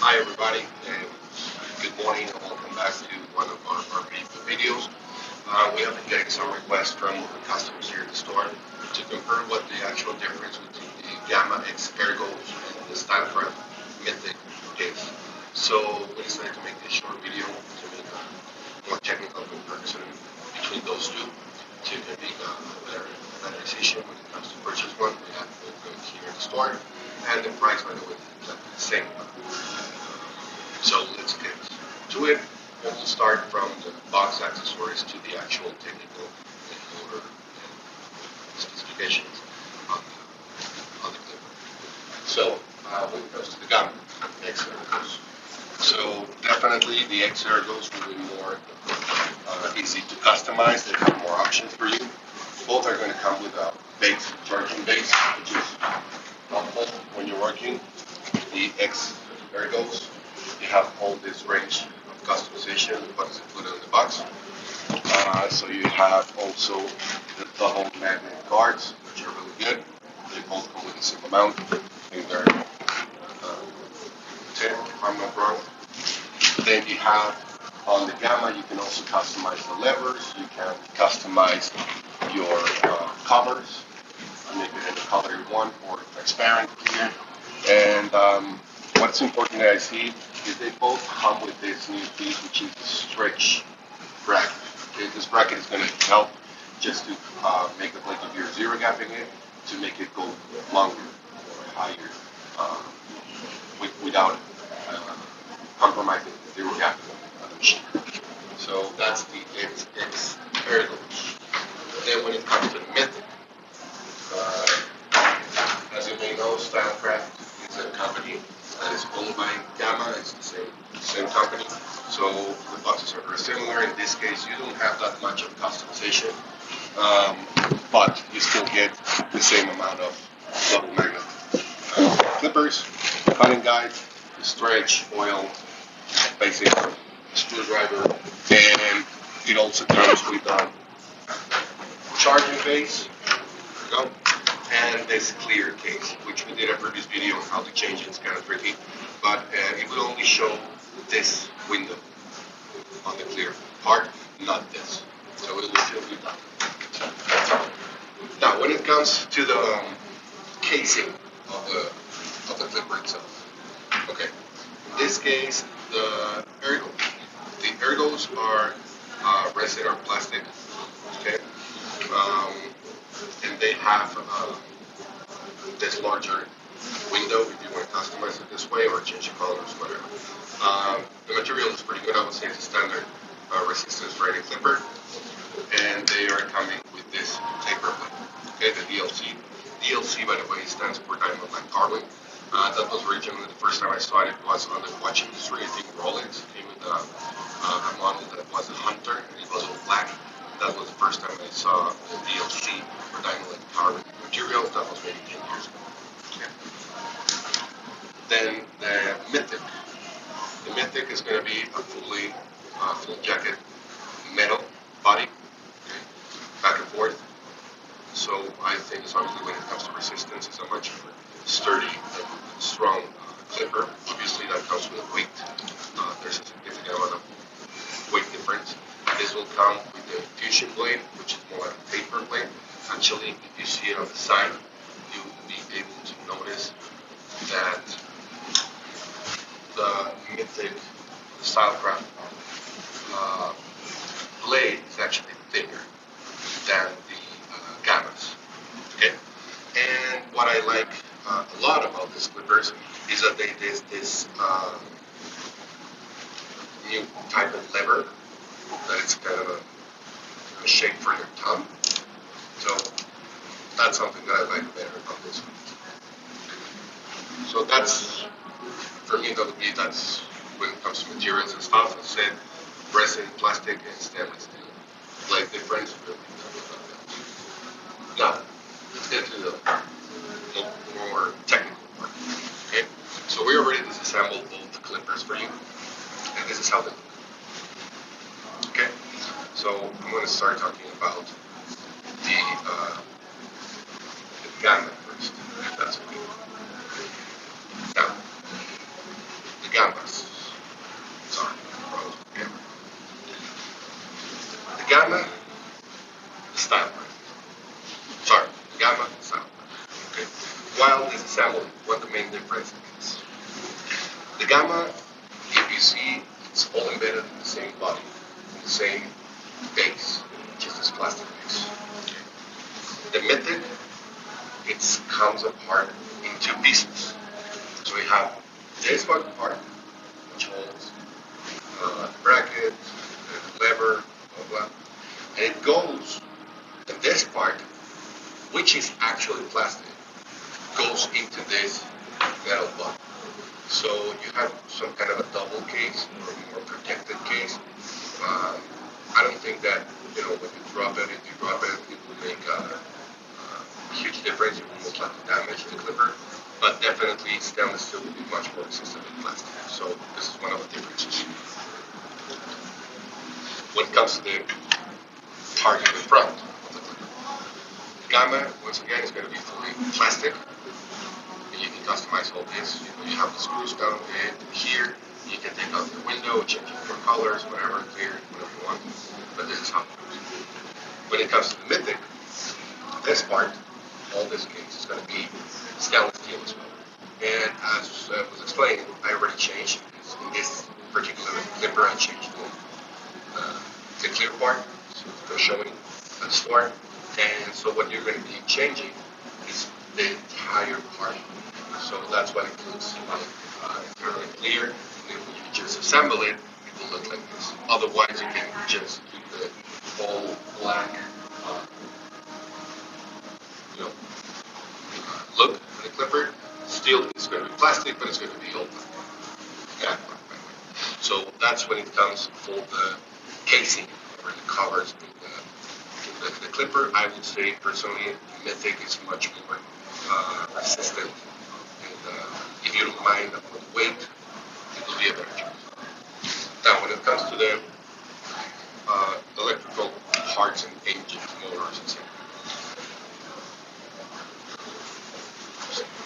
Hi everybody, and good morning, and welcome back to one of our videos. We have been getting some requests from customers here at the store to compare what the actual difference between the Gamma X-Ergo and the Stylecraft Mythic is. So we decided to make this short video to make a more technical comparison between those two to make a better decision when it comes to purchase one. We have both here in the store, and the price, by the way, is exactly the same. So let's get to it. And we'll start from the box accessories to the actual technical motor specifications on the clipper. So when it comes to the gun, X-Ergos. So definitely the X-Ergos will be more easy to customize. They have more options for you. Both are going to come with a base, charging base, which is helpful when you're working. The X-Ergos, you have all this range of customization, what is included in the box. So you have also the double magnet guards, which are really good. They both come with the same amount. I think they're 10, if I'm not wrong. Then you have on the Gamma, you can also customize the levers. You can customize your covers. Make it in the color you want, or transparent, clear. And what's important that I see is they both come with this new piece, which is the stretch bracket. Okay, this bracket is going to help just to make it like if you're zero gapping it, to make it go longer or higher without compromising the zero gapping of the machine. So that's the X-Ergo. Then when it comes to the Mythic, as you may know, Stylecraft is a company that is owned by Gamma. It's the same company. So the boxes are very similar. In this case, you don't have that much of customization, but you still get the same amount of double magnet clippers, cutting guide, the stretch, oil, basic screwdriver, and it also comes with a charging base. There we go. And this clear case, which we did a previous video on how to change it. It's kind of tricky, but it will only show this window on the clear part, not this. So it will still be done. Now, when it comes to the casing of the clipper itself, okay. In this case, the ergos are resin or plastic, okay. And they have this larger window if you want to customize it this way or change the colors, whatever. The material is pretty good. I would say it's a standard resistance rated clipper, and they are coming with this taper plate. Okay, the DLC. DLC, by the way, stands for Diamond Black Carbon. That was originally the first time I saw it was on the watch industry. I think Rolex came with a model that was a Hunter, and it was all black. That was the first time I saw the DLC for Diamond Carbon materials. That was maybe 10 years ago. Okay. Then the Mythic. The Mythic is going to be a full jacket metal body, okay, back and forth. So I think it's obviously when it comes to resistance, it's a much more sturdy and strong clipper. Obviously that comes with weight. There's a significant amount of weight difference. This will come with the fusion blade, which is more like a taper blade. Actually, if you see it on the side, you will be able to notice that the Mythic, the Stylecraft blade is actually thinner than the Gammas. Okay, and what I like a lot about these clippers is that there's this new type of lever that it's kind of a shape for your thumb. So that's something that I like better about this one. So that's, for me, that's when it comes to materials and stuff. I said resin, plastic, and stainless steel. Blade difference, really, something like that. Now, let's get to the more technical part. Okay, so we already disassembled both clippers for you, and this is how they look. Okay, so I'm going to start talking about the Gamma first, if that's okay. Now, the Gamma. Stylecraft. Sorry, Gamma Stylecraft. Okay. While disassembling, what the main difference is. The Gamma, if you see, it's all embedded in the same body, in the same base, which is this plastic base. The Mythic, it comes apart in two pieces. So we have this one part, which holds the bracket, the lever, blah blah, and it goes. And this part, which is actually plastic, goes into this metal body. So you have some kind of a double case or a more protected case. I don't think that when you drop it, if you drop it, it will make a huge difference. It will most likely damage the clipper, but definitely stainless steel will be much more resistant than plastic. So this is one of the differences. When it comes to the target in front of the clipper, Gamma once again is going to be fully plastic. You can customize all this. You have the screws down here. You can take out the window, change it for colors, whatever, clear, whatever you want. But this is how it goes. When it comes to the Mythic, this part, all this case, is going to be stainless steel as well. And as was explained, I already changed. In this particular clipper, I changed the clear part, so it's showing at the store. And so what you're going to be changing is the entire part. So that's what it looks like. Entirely clear. And then when you just assemble it, it will look like this. Otherwise, you can just keep the whole black, look for the clipper. Still, it's going to be plastic, but it's going to be all black. Yeah. So that's when it comes for the casing or the covers in the clipper. I would say personally, Mythic is much more resistant. If you don't mind the weight, it will be a better choice. Now, when it comes to the electrical parts and engines, motors, etc.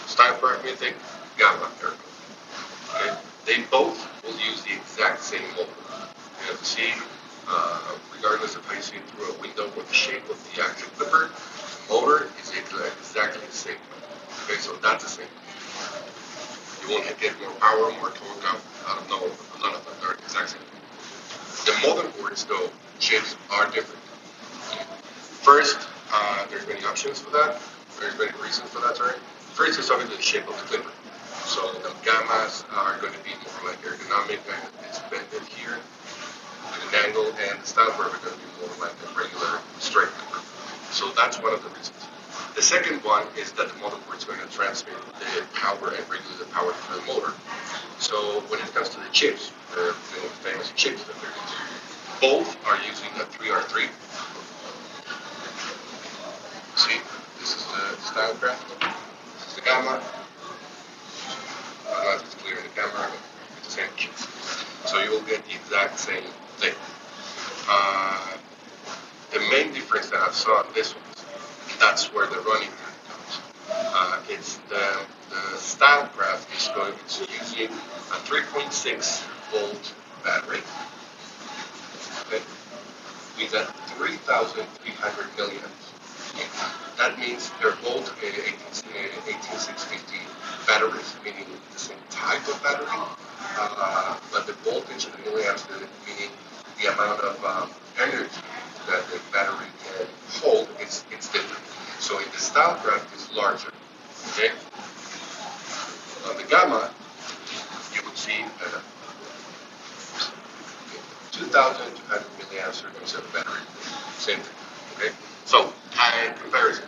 Stylecraft, Mythic, Gamma, Ergo. Okay? They both will use the exact same motor. You have to see, regardless of how you see it through a window or the shape of the actual clipper, the motor is exactly the same. Okay, so that's the same. You won't get more power, more torque out of none of them. They're the exact same. The motherboards, though, chips are different. First, there's many options for that. There's many reasons for that, sorry. First is obviously the shape of the clipper. So the Gammas are going to be more like ergonomic, and it's bended here at an angle, and the Stylecraft are going to be more like a regular straight clipper. So that's one of the reasons. The second one is that the motherboard is going to transmit the power and regulate the power to the motor. So when it comes to the chips, the famous chips that they're using, both are using a 3R3. See, this is the Stylecraft, this is the Gamma. I don't know if it's clear in the camera, but it's the same chip. So you will get the exact same thing. The main difference that I saw on this one, that's where the running time comes. It's the Stylecraft is using a 3.6 volt battery, okay, with a 3,300 milliamps. That means they're both 18650 batteries, meaning the same type of battery, but the voltage in the milliamps, meaning the amount of energy that the battery can hold, it's different. So in the Stylecraft, it's larger. Okay. On the Gamma, you would see 2,200 milliamps instead of battery. Same thing. Okay. So, comparison.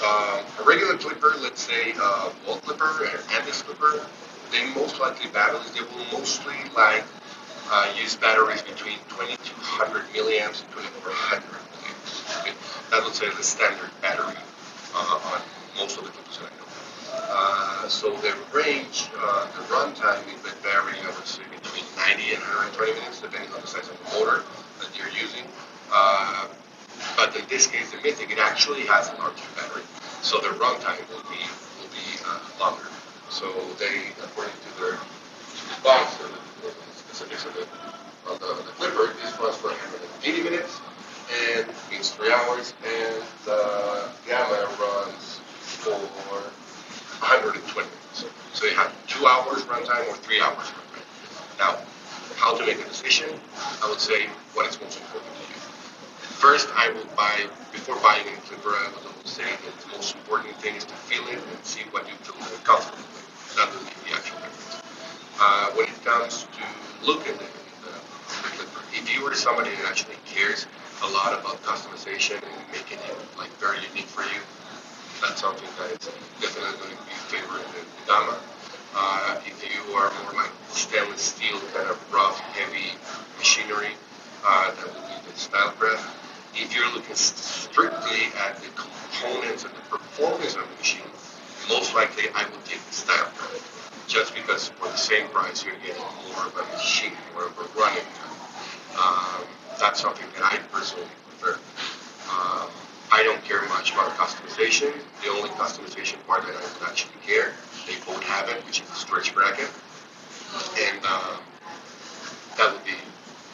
A regular clipper, let's say a wall clipper and this clipper, they most likely they will mostly use batteries between 2,200 milliamps and 2,400 milliamps. Okay? That would say the standard battery on most of the clippers that I know. So the range, the runtime, it would vary, I would say, between 90 and 120 minutes, depending on the size of the motor that you're using. But in this case, the Mythic, it actually has a larger battery, so the runtime will be longer. So they, according to their box, the specifics of the clipper, this runs for 180 minutes, and means 3 hours, and the gamma runs for 120 minutes. So you have 2 hours runtime or 3 hours runtime. Now, how to make a decision? I would say what is most important to you. First, before buying any clipper, I would always say that the most important thing is to feel it and see what you feel more comfortable with. That will be the actual difference. When it comes to look at the clipper, if you are somebody that actually cares a lot about customization and making it like very unique for you, that's something that is definitely going to be favored in the Gamma. If you are more like stainless steel, kind of rough, heavy machinery, that would be the Stylecraft. If you're looking strictly at the components and the performance of the machine, most likely I would take the Stylecraft. Just because for the same price you're getting more of a machine, more of a running time. That's something that I personally prefer. Um, I don't care much about customization. The only customization part that I would actually care, they both have it, which is the stretch bracket, and that would be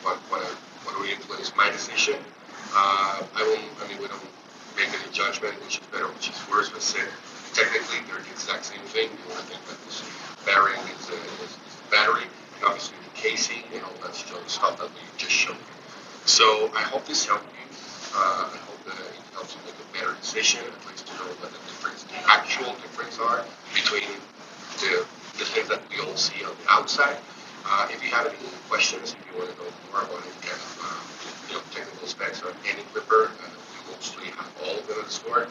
what would influence my decision. We don't make any judgment, which is better, which is worse. But say, technically, they're the exact same thing. The only thing that this bearing is the battery, and obviously the casing, and all that stuff that we just showed you. So I hope this helped you. I hope that it helps you make a better decision, at least to know what the actual difference are between the things that we all see on the outside. If you have any questions, if you want to know more about any kind of technical specs on any clipper, we mostly have all of them in the store.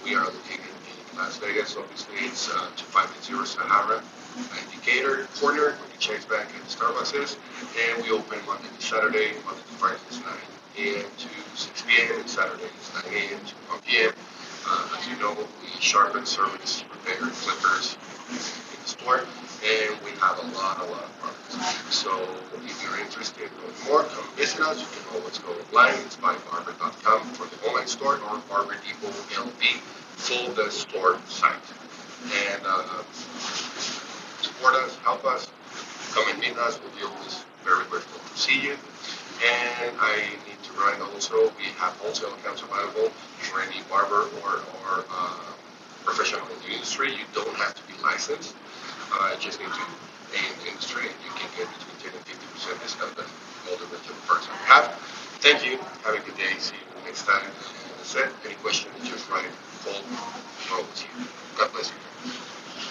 We are located in Las Vegas. Obviously, it's 2580 Sahara Indicator corner where the Chase Bank and Starbucks is, and we open Monday to Saturday. Monday to Friday is 9 a.m. to 6 p.m. and Saturday is 9 a.m. to 1 p.m. As you know, we sharpen, service, repair clippers in the store, and we have a lot of products. So if you're interested in knowing more, come visit us. You can always go online. It's buybarber.com for the online store, or Barber Depot LV for the store site. And support us, help us, come and meet us. We'll be always very grateful to see you. And I need to remind also, we have wholesale accounts available for any barber or professional in the industry. You don't have to be licensed. You just need to be in the industry, and you can get between 10 and 50% discount on all the retail parts that we have. Thank you. Have a good day. See you next time. And that's it. Any questions, just write, call, or see you. God bless you.